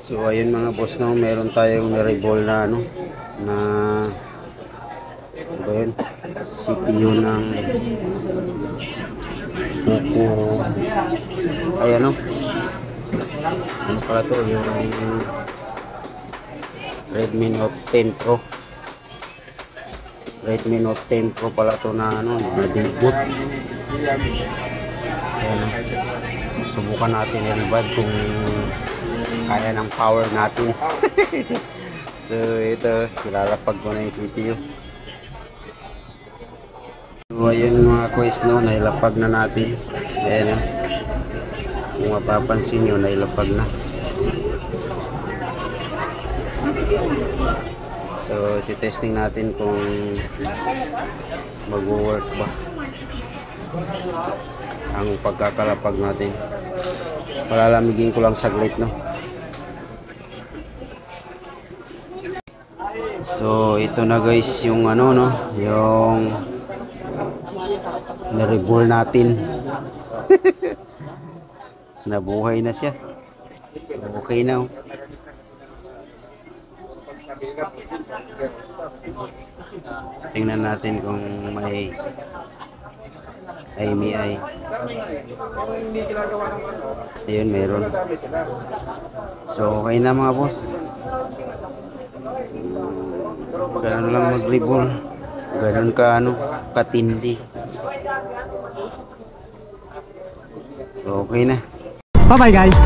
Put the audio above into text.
So ayun mga boss, no, meron tayong na-revolve na ano na ano ba yun? CPU ng Poco, ay ano pala to, yung Redmi Note 10 Pro. Redmi Note 10 Pro pala to na ano, na debut. Ayan, subukan natin i-revive kung kaya ng power natin. So ito, nilalapag ko na yung CPU. So ayun mga quest, no, nailapag na natin. Ayan, kung mapapansin nyo, nailapag na. So titesting natin kung mag-work ba ang pagkakalapag natin. Palalamigin ko lang saglit, no. So ito na guys yung ano, no, yung na-revolve natin. Nabuhay na siya. Okay na, oh. Tingnan natin kung may IMEI. Ayun, meron. So okay na mga boss. Ganun lang mag-revolve. Ganun ka ano, katindi. So okay na. Bye bye guys.